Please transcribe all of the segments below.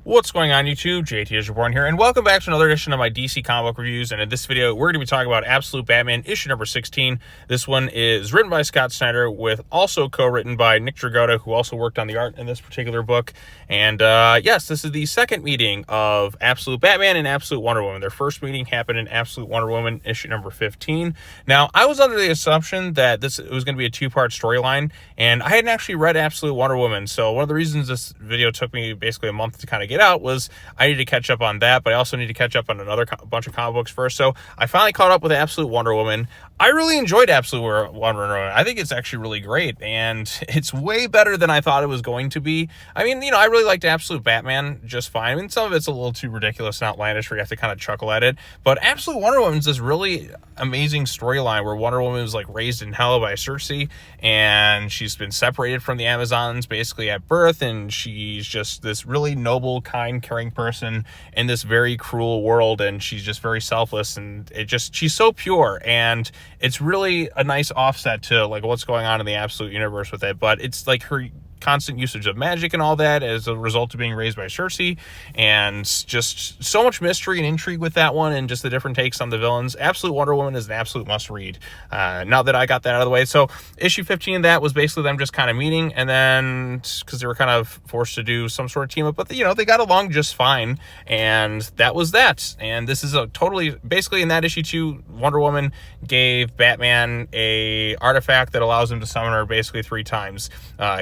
What's going on, YouTube? JT is Reborn here, and welcome back to another edition of my DC comic book reviews. And in this video, we're going to be talking about Absolute Batman issue number 16. This one is written by Scott Snyder, with also co-written by Nick Dragotta, who also worked on the art in this particular book. And yes, this is the second meeting of Absolute Batman and Absolute Wonder Woman. Their first meeting happened in Absolute Wonder Woman issue number 15. Now, I was under the assumption that it was going to be a two-part storyline, and I hadn't actually read Absolute Wonder Woman. So one of the reasons this video took me basically a month to kind of get out was I need to catch up on that, but I also need to catch up on another bunch of comic books first. So I finally caught up with Absolute Wonder Woman. I really enjoyed Absolute Wonder Woman. I think it's actually really great, and it's way better than I thought it was going to be. I mean, I really liked Absolute Batman just fine. I mean, some of it's a little too ridiculous and outlandish where you have to kind of chuckle at it, but Absolute Wonder Woman's this really amazing storyline where Wonder Woman was like raised in hell by Cersei, and she's been separated from the Amazons basically at birth, and she's just this really noble, kind, caring person in this very cruel world, and she's just very selfless, and she's so pure, and it's really a nice offset to like what's going on in the Absolute universe with it. But it's like her constant usage of magic and all that as a result of being raised by Cersei, and just so much mystery and intrigue with that one, and just the different takes on the villains. Absolute Wonder Woman is an absolute must read. Now that I got that out of the way, so issue 15 of that was basically them just kind of meeting, and then because they were kind of forced to do some sort of team up, but they got along just fine, and that was that. And this is a totally, basically in that issue 2, Wonder Woman gave Batman a artifact that allows him to summon her basically 3 times.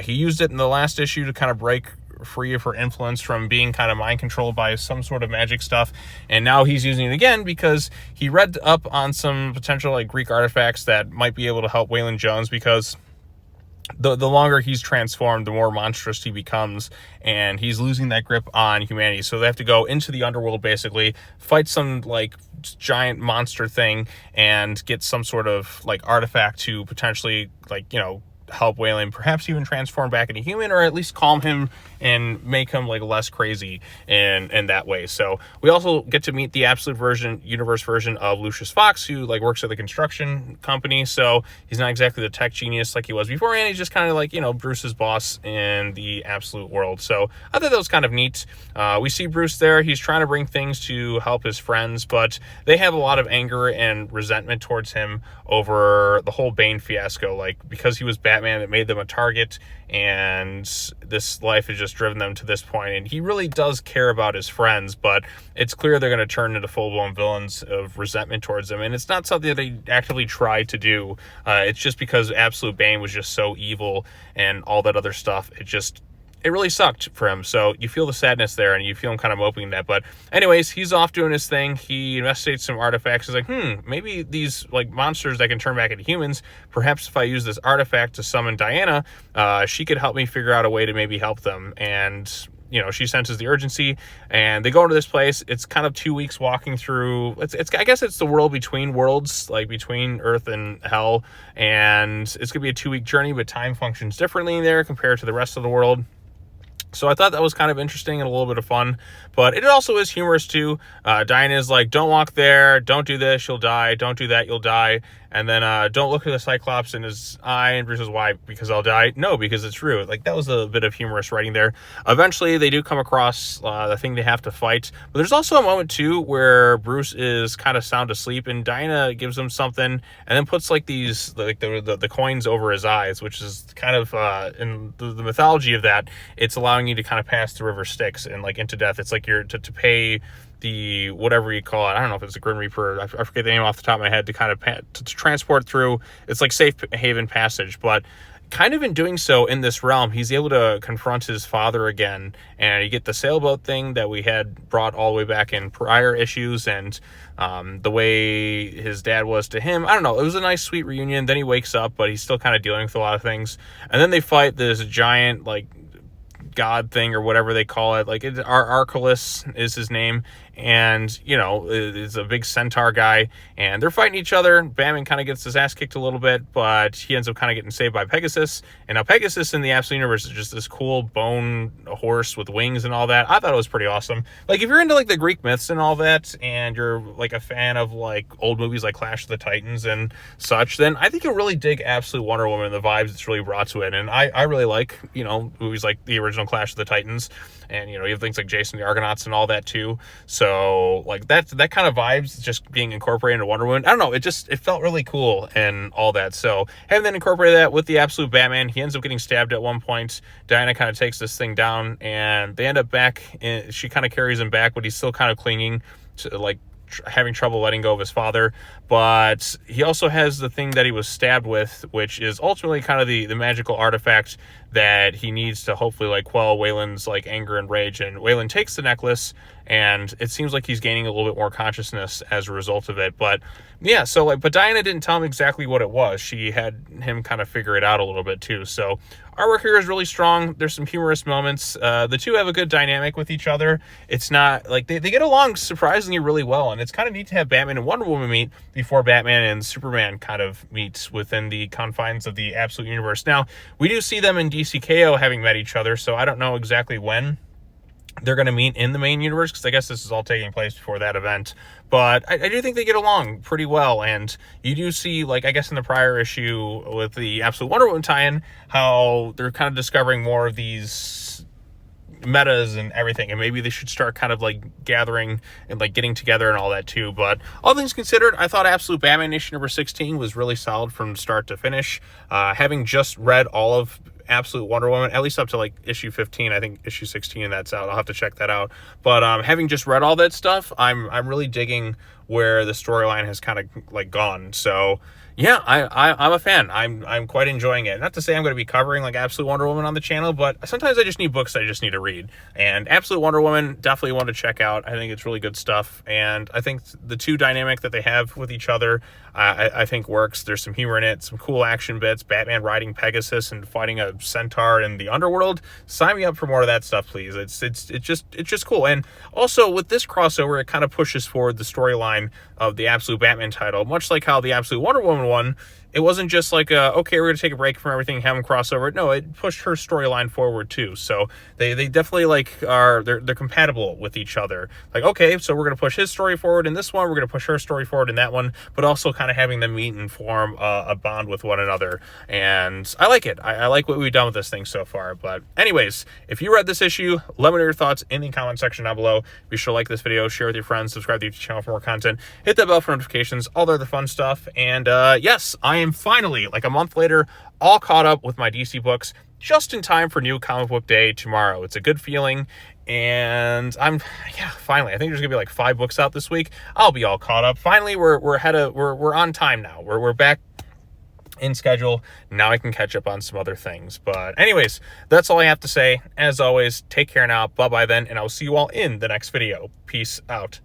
He used it in the last issue to kind of break free of her influence from being kind of mind controlled by some sort of magic stuff, and now he's using it again because he read up on some potential like Greek artifacts that might be able to help Waylon Jones, because the longer he's transformed, the more monstrous he becomes, and he's losing that grip on humanity. So they have to go into the underworld, basically fight some like giant monster thing and get some sort of like artifact to potentially like help Waylon perhaps even transform back into human, or at least calm him and make him like less crazy in that way. So we also get to meet the Absolute universe version of Lucius Fox, who like works at the construction company. So he's not exactly the tech genius like he was before, and he's just kind of like Bruce's boss in the Absolute world. So I thought that was kind of neat. We see Bruce there. He's trying to bring things to help his friends, but they have a lot of anger and resentment towards him over the whole Bane fiasco. Like, because he was Batman, it made them a target, and this life has just driven them to this point. And he really does care about his friends, but it's clear they're going to turn into full-blown villains of resentment towards them. And it's not something that they actively tried to do. It's just because Absolute Bane was just so evil and all that other stuff. It really sucked for him. So you feel the sadness there, and you feel him kind of moping that. But anyways, he's off doing his thing. He investigates some artifacts. He's like, maybe these like monsters that can turn back into humans, perhaps if I use this artifact to summon Diana, she could help me figure out a way to maybe help them. And she senses the urgency, and they go into this place. It's kind of 2 weeks walking through. I guess it's the world between worlds, like between Earth and Hell. And it's gonna be a 2-week journey, but time functions differently there compared to the rest of the world. So I thought that was kind of interesting and a little bit of fun, but it also is humorous too. Diana's like, don't walk there, don't do this, you'll die, don't do that, you'll die. And then don't look at the Cyclops in his eye. And Bruce says, why? Because I'll die? No, because it's true. Like, that was a bit of humorous writing there. Eventually, they do come across the thing they have to fight. But there's also a moment, too, where Bruce is kind of sound asleep, and Diana gives him something, and then puts, like, these, like, the coins over his eyes, which is kind of, in the mythology of that, it's allowing you to kind of pass the river Styx and, like, into death. It's like you're to pay the whatever you call it. I don't know if it's a Grim Reaper. I forget the name off the top of my head, to kind of to transport through. It's like safe haven passage, but kind of in doing so in this realm, he's able to confront his father again, and you get the sailboat thing that we had brought all the way back in prior issues, and the way his dad was to him. I don't know. It was a nice, sweet reunion. Then he wakes up, but he's still kind of dealing with a lot of things. And then they fight this giant, like, god thing or whatever they call it. Like, Archelaus is his name, and is a big centaur guy, and they're fighting each other. Batman kind of gets his ass kicked a little bit, but he ends up kind of getting saved by Pegasus. And now Pegasus in the Absolute universe is just this cool bone horse with wings and all that. I thought it was pretty awesome. Like, if you're into like the Greek myths and all that, and you're like a fan of like old movies like Clash of the Titans and such, then I think you'll really dig Absolute Wonder Woman and the vibes it's really brought to it. And I really like movies like the original on Clash of the Titans. And, you know, you have things like Jason the Argonauts and all that too. So, like, that kind of vibes just being incorporated into Wonder Woman. I don't know, it felt really cool and all that. So, having then incorporated that with the Absolute Batman, he ends up getting stabbed at one point. Diana kind of takes this thing down, and they end up back, she kind of carries him back, but he's still kind of clinging to, like, having trouble letting go of his father. But he also has the thing that he was stabbed with, which is ultimately kind of the magical artifact that he needs to hopefully like quell Waylon's like anger and rage. And Waylon takes the necklace, and it seems like he's gaining a little bit more consciousness as a result of it. But yeah, so like, but Diana didn't tell him exactly what it was. She had him kind of figure it out a little bit too. So artwork here is really strong. There's some humorous moments. The two have a good dynamic with each other. It's not like they get along surprisingly really well, and it's kind of neat to have Batman and Wonder Woman meet before Batman and Superman kind of meet within the confines of the Absolute Universe. Now, we do see them in DCKO having met each other, so I don't know exactly when they're going to meet in the main universe, because I guess this is all taking place before that event. But I do think they get along pretty well, and you do see, like, I guess in the prior issue with the Absolute Wonder Woman tie-in, how they're kind of discovering more of these metas and everything, and maybe they should start kind of like gathering and like getting together and all that too. But all things considered, I thought Absolute Batman issue number 16 was really solid from start to finish. Having just read all of Absolute Wonder Woman, at least up to like issue 15, I think issue 16 that's out, I'll have to check that out. But having just read all that stuff, I'm really digging where the storyline has kind of like gone. So yeah, I'm a fan. I'm quite enjoying it. Not to say I'm going to be covering like Absolute Wonder Woman on the channel, but sometimes I just need books I just need to read. And Absolute Wonder Woman, definitely one to check out. I think it's really good stuff. And I think the two dynamic that they have with each other, I think works. There's some humor in it, some cool action bits, Batman riding Pegasus and fighting a centaur in the underworld. Sign me up for more of that stuff, please. It's just cool. And also with this crossover, it kind of pushes forward the storyline of the Absolute Batman title, much like how the Absolute Wonder Woman one, it wasn't just like okay, we're gonna take a break from everything, have them cross over. No, it pushed her storyline forward too. So they definitely like they're compatible with each other. Like, okay, so we're gonna push his story forward in this one, we're gonna push her story forward in that one, but also kind of having them meet and form a bond with one another. And I like it. I like what we've done with this thing so far. But anyways, if you read this issue, let me know your thoughts in the comment section down below. Be sure to like this video, share with your friends, subscribe to the YouTube channel for more content, hit that bell for notifications, all the other fun stuff. And yes, I am finally, like a month later, all caught up with my DC books just in time for New Comic Book Day tomorrow. It's a good feeling, and finally, I think there's gonna be like 5 books out this week. I'll be all caught up. Finally, we're on time now. We're back in schedule. Now I can catch up on some other things. But anyways, that's all I have to say. As always, take care now. Bye-bye then, and I'll see you all in the next video. Peace out.